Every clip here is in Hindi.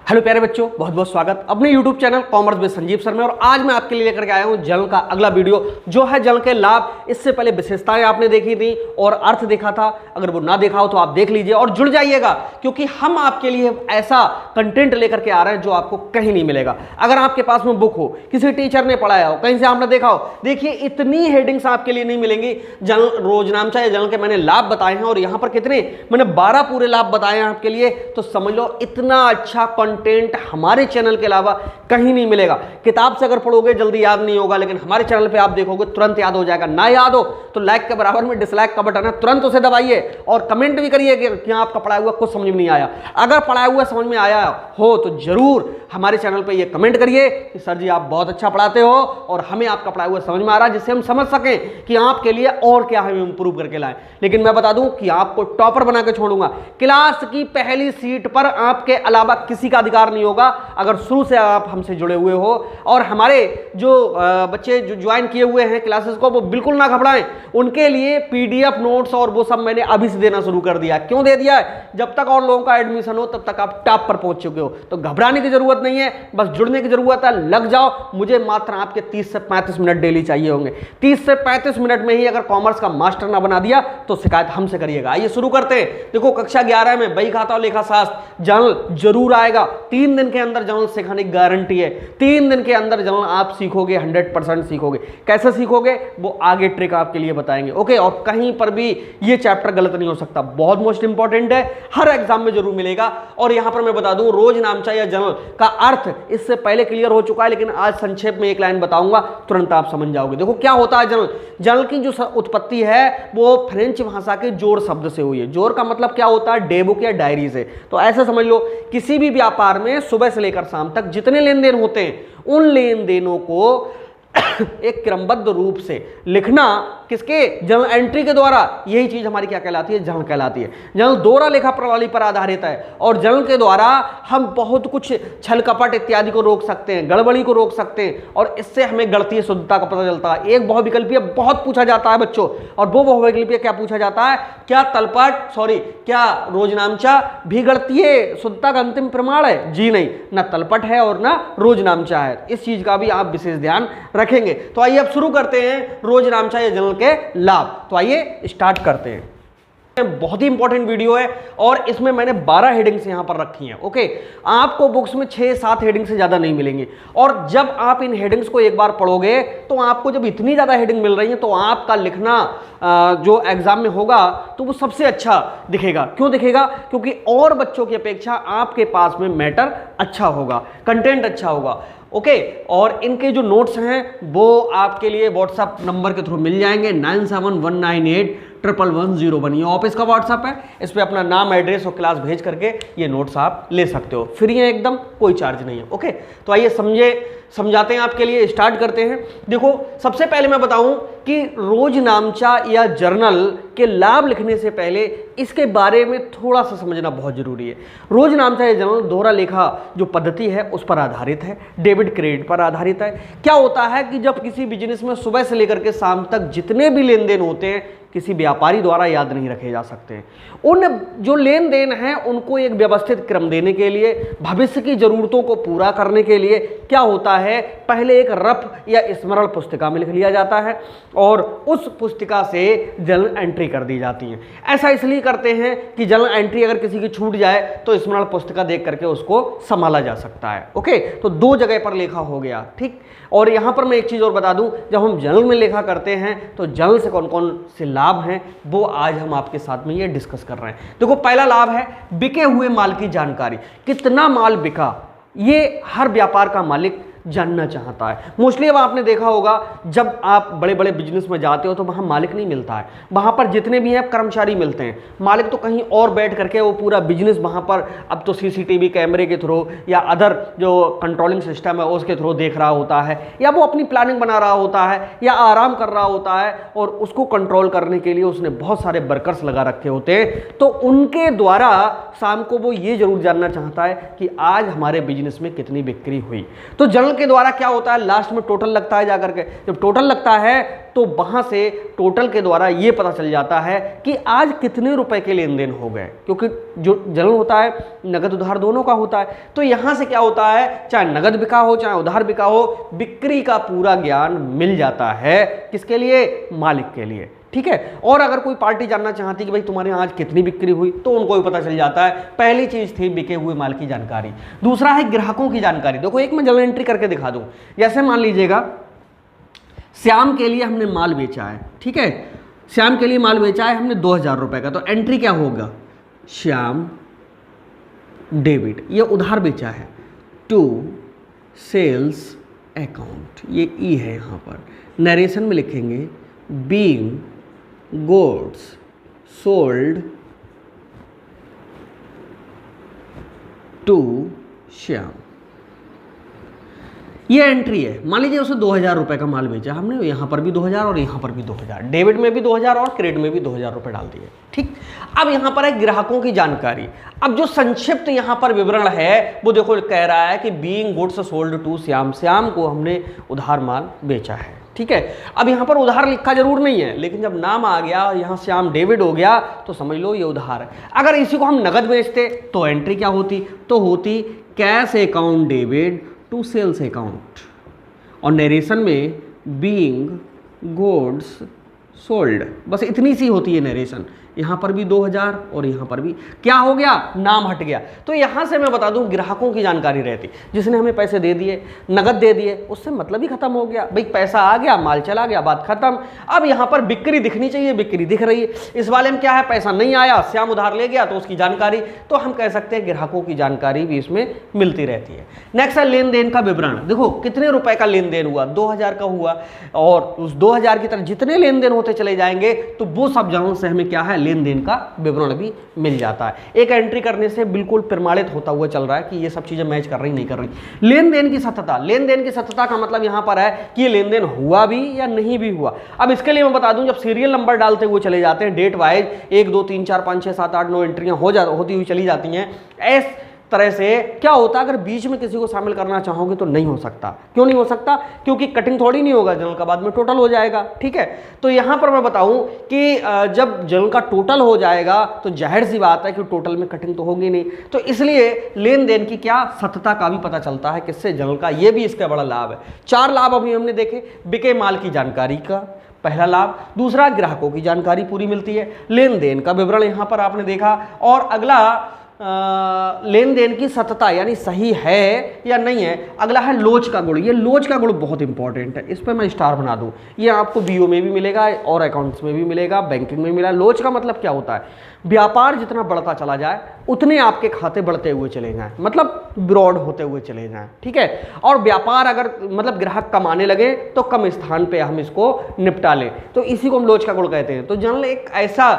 हेलो प्यारे बच्चों, बहुत बहुत स्वागत अपने YouTube channel commerce with Sanjeev sir में। और आज मैं आपके लिए लेकर के आया हूं जल का अगला वीडियो, जो है जल के लाभ। इससे पहले विशेषताएं आपने देखी थी और अर्थ देखा था। अगर वो ना देखा हो तो आप देख लीजिए और जुड़ जाइएगा, क्योंकि हम आपके लिए ऐसा कंटेंट लेकर के आ रहे हैं जो आपको कहीं नहीं मिलेगा। अगर आपके पास में बुक हो, किसी टीचर ने पढ़ाया हो, कहीं से आपने देखा हो, देखिए इतनी हेडिंग्स आपके लिए नहीं मिलेंगी। जल रोजनामचा या जल के मैंने लाभ बताए हैं और यहां पर कितने, मैंने 12 पूरे लाभ बताए हैं आपके लिए। तो समझ लो इतना अच्छा कंटेंट हमारे चैनल के अलावा कहीं नहीं मिलेगा। किताब से अगर पढ़ोगे जल्दी याद नहीं होगा, लेकिन हमारे चैनल पे आप देखोगे तुरंत याद हो जाएगा। ना याद हो तो लाइक के बराबर में डिसलाइक का बटन है, तुरंत उसे दबाइए और कमेंट भी करिए कि आपका पढ़ाया हुआ कुछ समझ में नहीं आया। अगर पढ़ाया हुआ समझ में आया हो तो जरूर हमारे चैनल पे ये कमेंट करिए कि सर जी आप बहुत अच्छा पढ़ाते हो और हमें आपका पढ़ाया हुआ समझ में आ रहा है, जिससे हम समझ सकें कि आपके लिए और क्या हम इंप्रूव करके लाएं। लेकिन मैं बता दूं कि आपको टॉपर बना के छोड़ूंगा। क्लास की पहली सीट पर आपके अलावा किसी का अधिकार नहीं होगा, अगर शुरू से आप हमसे जुड़े हुए हो। और हमारे जो बच्चे जो ज्वाइन किए हुए हैं क्लासेस को, वो बिल्कुल ना घबराएं। उनके लिए पीडीएफ नोट्स और वो सब मैंने अभी से देना शुरू कर दिया। क्यों दे दिया है? जब तक और लोगों का एडमिशन हो तब तक आप टॉप पर पहुंच चुके हो, तो घबराने की जरूरत नहीं है, बस जुड़ने की जरूरत है। लग जाओ। मुझे मात्र आपके 30 से 35 मिनट डेली चाहिए होंगे। 30 से 35 मिनट में ही अगर कॉमर्स का मास्टर ना बना दिया तो शिकायत हमसे करिएगा। आइए शुरू करते हैं। देखो कक्षा 11 में बही खाता और लेखा शास्त्र जनरल जरूर आएगा। 3 दिन के अंदर जनरल सिखाने की गारंटी है। 3 दिन के अंदर जनरल आप सीखोगे, 100% सीखोगे। कैसे सीखोगे वो आगे ट्रिक आपके लिए बताएंगे। ओके, और कहीं पर भी ये चैप्टर गलत नहीं हो सकता, बहुत मोस्ट इंपॉर्टेंट है, हर एग्जाम में जरूर मिलेगा। और यहां पर मैं बता दूं रोज नामचा या जनरल का अर्थ इससे पहले क्लियर हो चुका है, लेकिन आज संक्षेप में एक लाइन बताऊंगा, तुरंत आप समझ जाओगे। देखो क्या होता है जनरल। जनरल की जो उत्पत्ति है वो फ्रेंच भाषा के जोड़ शब्द से हुई है। जोड़ का मतलब क्या होता है? डे बुक या डायरी से। तो ऐसे समझ लो किसी भी व्यापार में सुबह से लेकर शाम तक जितने लेन देन होते हैं उन लेन देनों को एक क्रमबद्ध रूप से लिखना, किसके? जर्नल एंट्री के द्वारा। यही चीज हमारी क्या कहलाती है? जर्नल कहलाती है। जर्नल दोहरा लेखा प्रणाली पर आधारित है और जर्नल के द्वारा हम बहुत कुछ छल कपट इत्यादि को रोक सकते हैं, गड़बड़ी को रोक सकते हैं, और इससे हमें गणितीय शुद्धता का पता चलता है। एक बहुविकल्पीय बहुत पूछा जाता है बच्चों, और वो बहुविकल्पीय क्या पूछा जाता है? क्या क्या रोजनामचा भी गणितीय शुद्धता का अंतिम प्रमाण है? जी नहीं, ना तलपट है और ना रोजनामचा है। इस चीज का भी आप विशेष ध्यान रखेंगे। तो आइए अब शुरू करते हैं रोजनामचा या जनरल के लाभ। तो आइए स्टार्ट करते हैं। बहुत ही इंपॉर्टेंट वीडियो है और इसमें मैंने 12 हेडिंग्स यहां पर रखी हैं। ओके, आपको बुक्स में 6-7 हेडिंग से ज्यादा नहीं मिलेंगी। और जब आप इन हेडिंग्स को एक बार पढ़ोगे तो आपको जब इतनी ज्यादा हेडिंग मिल रही है तो आपका लिखना जो एग्जाम में होगा तो वो सबसे अच्छा दिखेगा। क्यों दिखेगा? क्योंकि और बच्चों की अपेक्षा आपके पास में मैटर अच्छा होगा, कंटेंट अच्छा होगा। ओके, और इनके जो नोट्स हैं वो आपके लिए व्हाट्सएप नंबर के थ्रू मिल जाएंगे। 9719981101। ये ऑफिस का व्हाट्सएप है, इस पर अपना नाम, एड्रेस और क्लास भेज करके ये नोट्स आप ले सकते हो। फ्री है एकदम, कोई चार्ज नहीं है। ओके, तो आइए समझाते हैं आपके लिए, स्टार्ट करते हैं। देखो सबसे पहले मैं बताऊं कि रोजनामचा या जर्नल के लाभ लिखने से पहले इसके बारे में थोड़ा सा समझना बहुत जरूरी है। रोजनामचा या जर्नल दोहरा लेखा जो पद्धति है उस पर आधारित है, डेबिट क्रेडिट पर आधारित है। क्या होता है कि जब किसी बिजनेस में सुबह से लेकर के शाम तक जितने भी लेन देन होते हैं किसी व्यापारी द्वारा याद नहीं रखे जा सकते। उन जो लेन देन हैं उनको एक व्यवस्थित क्रम देने के लिए, भविष्य की जरूरतों को पूरा करने के लिए क्या होता है, पहले एक रफ या स्मरण पुस्तिका में लिख लिया जाता है और उस पुस्तिका से जर्नल एंट्री कर दी जाती है। ऐसा इसलिए करते हैं कि जर्नल एंट्री अगर किसी की छूट जाए तो स्मरण पुस्तिका देख करके उसको संभाला जा सकता है। ओके, तो 2 जगह पर लेखा हो गया, ठीक। और यहां पर मैं एक चीज और बता दूं, जब हम जर्नल में लेखा करते हैं तो जर्नल से कौन कौन से लाभ हैं वो आज हम आपके साथ में ये डिस्कस कर रहे हैं। देखो पहला लाभ है बिके हुए माल की जानकारी। कितना माल बिका ये हर व्यापार का मालिक जानना चाहता है। मोस्टली अब आपने देखा होगा जब आप बड़े बड़े बिजनेस में जाते हो तो वहां मालिक नहीं मिलता है, वहां पर जितने भी हैं कर्मचारी मिलते हैं। मालिक तो कहीं और बैठ करके वो पूरा बिजनेस वहां पर अब तो सीसीटीवी कैमरे के थ्रू या अदर जो कंट्रोलिंग सिस्टम है उसके थ्रू देख रहा होता है, या वो अपनी प्लानिंग बना रहा होता है, या आराम कर रहा होता है, और उसको कंट्रोल करने के लिए उसने बहुत सारे वर्कर्स लगा रखे होते हैं। तो उनके द्वारा शाम को वो ये जरूर जानना चाहता है कि आज हमारे बिजनेस में कितनी बिक्री हुई। तो जनरल के द्वारा क्या होता है, लास्ट में टोटल लगता है जाकर के। जब टोटल लगता है तो वहां से टोटल के द्वारा ये पता चल जाता है कि आज कितने रुपए के लेन देन हो गए, क्योंकि जो जर्नल होता है नगद उधार दोनों का होता है। तो यहां से क्या होता है, चाहे नगद बिका हो चाहे उधार बिका हो, बिक्री का पूरा ज्ञान मिल जाता है। किसके लिए, मालिक के लिए, ठीक है। और अगर कोई पार्टी जानना चाहती कि भाई तुम्हारे आज कितनी बिक्री हुई, तो उनको भी पता चल जाता है। पहली चीज थी बिके हुए माल की जानकारी। दूसरा है ग्राहकों की जानकारी। देखो एक मैं जर्नल एंट्री करके दिखा दूं। जैसे मान लीजिएगा श्याम के लिए हमने माल बेचा है, ठीक है, श्याम के लिए माल बेचा है हमने 2000 रुपए का, तो एंट्री क्या होगा, श्याम डेबिट, ये उधार बेचा है, टू सेल्स अकाउंट, ये ई है। यहाँ पर नरेशन में लिखेंगे being goods sold to Shyam, ये एंट्री है। मान लीजिए उसे 2000 रुपए का माल बेचा हमने, यहाँ पर भी 2000 और यहाँ पर भी 2000, डेबिट में भी 2000 और क्रेडिट में भी 2000 रुपए डाल दिए, ठीक। अब यहाँ पर है ग्राहकों की जानकारी। अब जो संक्षिप्त यहाँ पर विवरण है वो देखो कह रहा है कि being goods sold to Shyam, Shyam को हमने उधार माल बेचा है, ठीक है। अब यहाँ पर उधार लिखा जरूर नहीं है, लेकिन जब नाम आ गया यहाँ श्याम डेबिट हो गया तो समझ लो ये उधार है। अगर इसी को हम नगद बेचते तो एंट्री क्या होती, तो होती cash account debit to sales account, और नरेशन में बीइंग गुड्स सोल्ड, बस इतनी सी होती है नरेशन। यहाँ पर भी 2000 और यहाँ पर भी क्या हो गया, नाम हट गया। तो यहाँ से मैं बता दूं ग्राहकों की जानकारी रहती, जिसने हमें पैसे दे दिए, नगद दे दिए, उससे मतलब ही खत्म हो गया, भाई पैसा आ गया माल चला गया, बात खत्म। अब यहाँ पर बिक्री दिखनी चाहिए, बिक्री दिख रही है। इस वाले में क्या है, पैसा नहीं आया, श्याम उधार ले गया तो उसकी जानकारी, तो हम कह सकते हैं ग्राहकों की जानकारी भी इसमें मिलती रहती है। नेक्स्ट है लेन देन का विवरण। देखो कितने रुपए का लेन देन हुआ, 2000 का हुआ, और उस 2000 की तरह जितने लेन देन होते चले जाएंगे तो वो सब जगहों से हमें क्या है, लेन देन का विवरण भी मिल जाता है। एक एंट्री करने से बिल्कुल प्रमाणित होता हुआ चल रहा है कि ये सब चीजें मैच कर रही नहीं कर रही। लेन देन की सत्यता, लेन देन की सत्यता का मतलब यहां पर है कि ये लेन देन हुआ भी या नहीं भी हुआ। अब इसके लिए मैं बता दूं, जब सीरियल नंबर डालते हुए चले जाते हैं डेट वाइज 1 2 3 4 5 6 7 8 9 एंट्रियां होती हुई चली जाती हैं, इस तरह से क्या होता है, अगर बीच में किसी को शामिल करना चाहोगे तो नहीं हो सकता। क्यों नहीं हो सकता, क्योंकि कटिंग थोड़ी नहीं होगा, जनरल का बाद में टोटल हो जाएगा, ठीक है। तो यहां पर मैं बताऊं कि जब जनरल का टोटल हो जाएगा तो जाहिर सी बात है कि टोटल में कटिंग तो होगी नहीं, तो इसलिए लेन देन की क्या सत्यता का भी पता चलता है किससे, जनरल का। ये भी इसका बड़ा लाभ है। 4 लाभ अभी हमने देखे, बिके माल की जानकारी का पहला लाभ, दूसरा ग्राहकों की जानकारी पूरी मिलती है, लेन देन का विवरण यहां पर आपने देखा, और अगला लेन देन की सत्यता यानी सही है या नहीं है। अगला है लोच का गुण। ये लोच का गुण बहुत इंपॉर्टेंट है, इस पर मैं स्टार बना दूं। ये आपको बीओ में भी मिलेगा और अकाउंट्स में भी मिलेगा, बैंकिंग में मिला। लोच का मतलब क्या होता है, व्यापार जितना बढ़ता चला जाए उतने आपके खाते बढ़ते हुए चले जाएं, मतलब ब्रॉड होते हुए चले जाएं, ठीक है। और व्यापार अगर मतलब ग्राहक कमाने लगे तो कम स्थान पे हम इसको निपटा लें, तो इसी को हम लोच का गुण कहते हैं। तो जनरल एक ऐसा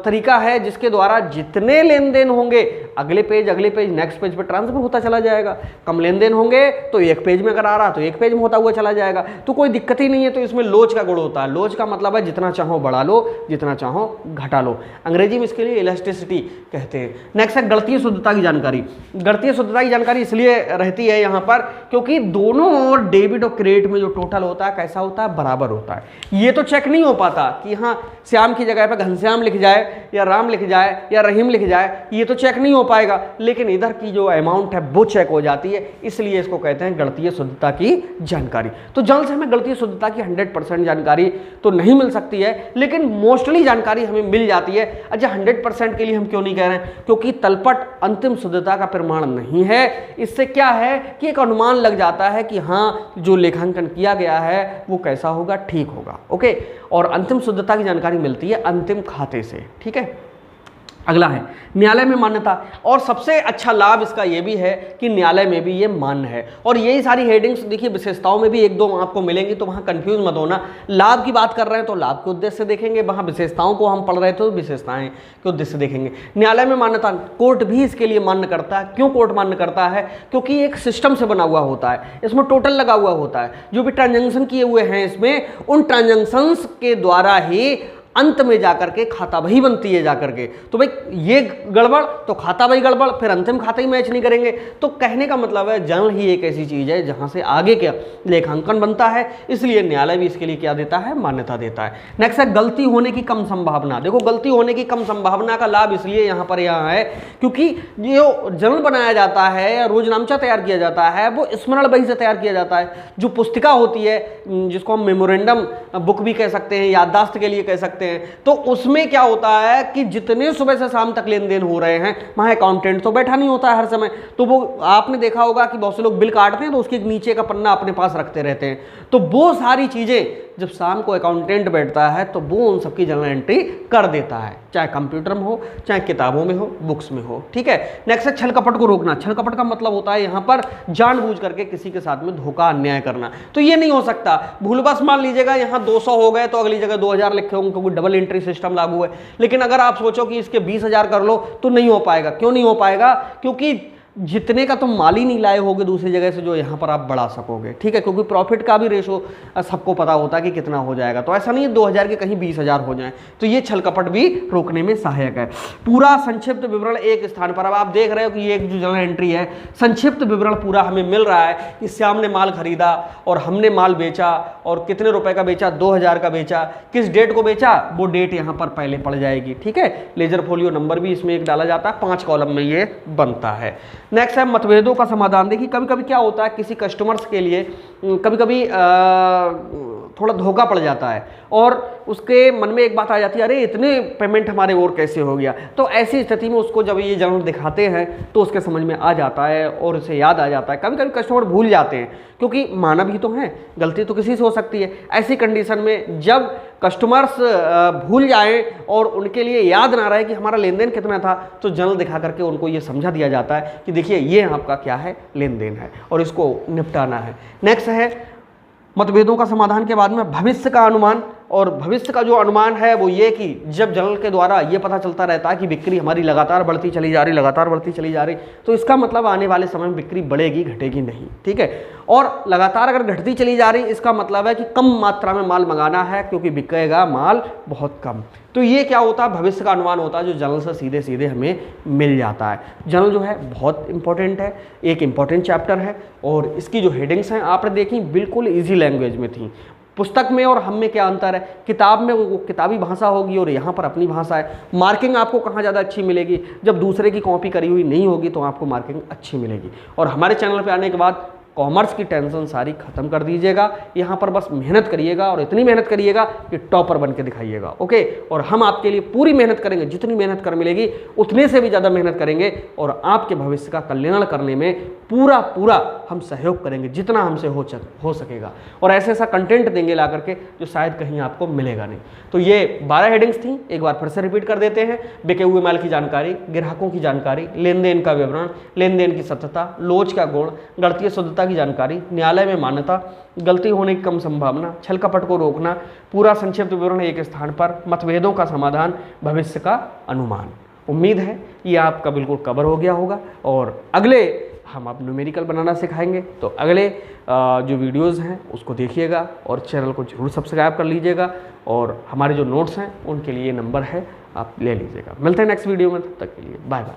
तरीका है जिसके द्वारा जितने लेन देन होंगे अगले पेज नेक्स्ट पेज पे ट्रांसफर होता चला जाएगा। कम लेन देन होंगे तो एक पेज में अगर आ रहा तो एक पेज में होता हुआ चला जाएगा, तो कोई दिक्कत ही नहीं है। तो इसमें लोच का गुण होता है। लोच का मतलब है जितना चाहो बढ़ा लो, जितना चाहो घटा लो। अंग्रेजी में इसके लिए इलास्टिसिटी कहते हैं। नेक्स्ट है गणितीय शुद्धता की जानकारी। गणितीय शुद्धता की जानकारी इसलिए रहती है यहाँ पर क्योंकि दोनों ओर डेबिट और क्रेडिट में जो टोटल होता है कैसा होता है, बराबर होता है। ये तो चेक नहीं हो पाता कि हाँ श्याम की जगह पर घनश्याम लिख जाए या राम लिख जाए या रहीम लिख जाए, ये तो चेक नहीं हो पाएगा, लेकिन इधर की जो अमाउंट है वो चेक हो जाती है, इसलिए इसको कहते हैं गणितीय शुद्धता की जानकारी। तो जल्द से हमें गणितीय शुद्धता की 100% जानकारी तो नहीं मिल सकती है, लेकिन मोस्टली जानकारी हमें मिल जाती है। अच्छा 100% के लिए हम क्यों नहीं कह रहे हैं, क्योंकि तलपट अंतिम शुद्धता का प्रमाण नहीं है। इससे क्या है कि एक अनुमान लग जाता है कि हाँ जो लेखांकन किया गया है वो कैसा होगा, ठीक होगा, ओके। और अंतिम शुद्धता की जानकारी मिलती है अंतिम खाते से, ठीक है। अगला है न्यायालय में मान्यता, और सबसे अच्छा लाभ इसका ये भी है कि न्यायालय में भी ये मान्य है। और यही सारी हेडिंग्स देखिए, विशेषताओं में भी 1-2 आपको मिलेंगी, तो वहाँ कंफ्यूज मत होना। लाभ की बात कर रहे हैं तो लाभ के उद्देश्य से देखेंगे, वहाँ विशेषताओं को हम पढ़ रहे थे तो विशेषताएं के उद्देश्य से देखेंगे। न्यायालय में मान्यता, कोर्ट भी इसके लिए मान्य करता है। क्यों कोर्ट मान्य करता है, क्योंकि एक सिस्टम से बना हुआ होता है, इसमें टोटल लगा हुआ होता है। जो भी ट्रांजेक्शन किए हुए हैं इसमें, उन ट्रांजेक्शंस के द्वारा ही अंत में जाकर के खाता बही बनती है जाकर के। तो भाई ये गड़बड़ तो खाता बही गड़बड़, फिर अंतिम खाता ही मैच नहीं करेंगे। तो कहने का मतलब है जर्नल ही एक ऐसी चीज है जहां से आगे क्या लेखांकन बनता है, इसलिए न्यायालय भी इसके लिए क्या देता है, मान्यता देता है। नेक्स्ट है गलती होने की कम संभावना। देखो गलती होने की कम संभावना का लाभ इसलिए यहाँ पर यहाँ है क्योंकि जो जर्नल बनाया जाता है या रोजनामचा तैयार किया जाता है वो स्मरण बही से तैयार किया जाता है। जो पुस्तिका होती है जिसको हम मेमोरेंडम बुक भी कह सकते हैं, याददाश्त के लिए कह सकते हैं, तो उसमें क्या होता है कि जितने सुबह से शाम तक लेन देन हो रहे हैं वहां अकाउंटेंट तो बैठा नहीं होता है हर समय। तो वो आपने देखा होगा कि बहुत से लोग बिल काटते हैं तो उसके नीचे का पन्ना अपने पास रखते रहते हैं। तो वो सारी चीजें जब शाम को अकाउंटेंट बैठता है तो वो उन सबकी जर्नल एंट्री कर देता है, चाहे कंप्यूटर में हो चाहे किताबों में हो बुक्स में हो। ठीक है। नेक्स्ट है छल कपट को रोकना। छल कपट का मतलब होता है यहाँ पर जानबूझ करके किसी के साथ में धोखा अन्याय करना। तो ये नहीं हो सकता। भूलवश मान लीजिएगा यहाँ 200 हो गए तो अगली जगह 2000 लिखे होंगे क्योंकि डबल एंट्री सिस्टम लागू है। लेकिन अगर आप सोचो कि इसके 20,000 कर लो तो नहीं हो पाएगा। क्यों नहीं हो पाएगा? क्योंकि जितने का तुम माल ही नहीं लाए होगे दूसरी जगह से जो यहाँ पर आप बढ़ा सकोगे। ठीक है। क्योंकि प्रॉफिट का भी रेशो सबको पता होता है कि कितना हो जाएगा। तो ऐसा नहीं है 2000 के कहीं 20,000 हो जाए। तो ये छल कपट भी रोकने में सहायक है। पूरा संक्षिप्त विवरण एक स्थान पर। अब आप देख रहे हो कि ये एक जो जर्नल एंट्री है संक्षिप्त विवरण पूरा हमें मिल रहा है कि श्याम ने माल खरीदा और हमने माल बेचा और कितने रुपए का बेचा, 2000 का बेचा, किस डेट को बेचा वो डेट यहाँ पर पहले पड़ जाएगी। ठीक है। लेजर फोलियो नंबर भी इसमें एक डाला जाता है, 5 कॉलम में ये बनता है। नेक्स्ट है मतभेदों का समाधान। देखिए कभी कभी क्या होता है किसी कस्टमर्स के लिए कभी कभी थोड़ा धोखा पड़ जाता है और उसके मन में एक बात आ जाती है, अरे इतने पेमेंट हमारे और कैसे हो गया। तो ऐसी स्थिति में उसको जब ये जर्नल दिखाते हैं तो उसके समझ में आ जाता है और उसे याद आ जाता है। कभी कभी कस्टमर भूल जाते हैं क्योंकि मानव ही तो हैं, गलती तो किसी से हो सकती है। ऐसी कंडीशन में जब कस्टमर्स भूल जाएं और उनके लिए याद ना रहे कि हमारा लेन देन कितना था तो जर्नल दिखा करके उनको ये समझा दिया जाता है कि देखिए ये आपका क्या है, लेन देन है और इसको निपटाना है। नेक्स्ट है मतभेदों का समाधान के बाद में भविष्य का अनुमान। और भविष्य का जो अनुमान है वो ये कि जब जर्नल के द्वारा ये पता चलता रहता है कि बिक्री हमारी लगातार बढ़ती चली जा रही, लगातार बढ़ती चली जा रही, तो इसका मतलब आने वाले समय में बिक्री बढ़ेगी घटेगी नहीं। ठीक है। और लगातार अगर घटती चली जा रही इसका मतलब है कि कम मात्रा में माल मंगाना है क्योंकि बिकेगा माल बहुत कम। तो ये क्या होता है, भविष्य का अनुमान होता है जो जर्नल से सीधे सीधे हमें मिल जाता है। जर्नल जो है बहुत इंपॉर्टेंट है, एक इंपॉर्टेंट चैप्टर है और इसकी जो हेडिंग्स हैं आपने देखी बिल्कुल ईजी लैंग्वेज में थी। पुस्तक में और हम में क्या अंतर है, किताब में वो किताबी भाषा होगी और यहाँ पर अपनी भाषा है। मार्किंग आपको कहाँ ज़्यादा अच्छी मिलेगी, जब दूसरे की कॉपी करी हुई नहीं होगी तो आपको मार्किंग अच्छी मिलेगी। और हमारे चैनल पे आने के बाद कॉमर्स की टेंशन सारी खत्म कर दीजिएगा। यहाँ पर बस मेहनत करिएगा और इतनी मेहनत करिएगा कि टॉपर बन के दिखाइएगा। ओके। और हम आपके लिए पूरी मेहनत करेंगे, जितनी मेहनत कर मिलेगी उतने से भी ज़्यादा मेहनत करेंगे और आपके भविष्य का कल्याण करने में पूरा हम सहयोग करेंगे जितना हमसे हो सकेगा। और ऐसे ऐसा कंटेंट देंगे ला करके जो शायद कहीं आपको मिलेगा नहीं। तो ये 12 हेडिंग्स थी, एक बार फिर से रिपीट कर देते हैं। बिके हुए माल की जानकारी, ग्राहकों की जानकारी, लेन देन का विवरण, लेन देन की सत्यता, लोच का गुण, गणितीय शुद्धता की जानकारी, न्यायालय में मान्यता, गलती होने की कम संभावना, छल कपट को रोकना, पूरा संक्षिप्त विवरण एक स्थान पर, मतभेदों का समाधान, भविष्य का अनुमान। उम्मीद है ये आपका बिल्कुल कवर हो गया होगा और अगले हम आप न्यूमेरिकल बनाना सिखाएंगे। तो अगले जो वीडियोस हैं उसको देखिएगा और चैनल को जरूर सब्सक्राइब कर लीजिएगा और हमारे जो नोट्स हैं उनके लिए नंबर है आप ले लीजिएगा। मिलते हैं नेक्स्ट वीडियो में, तब तक के लिए बाय बाय।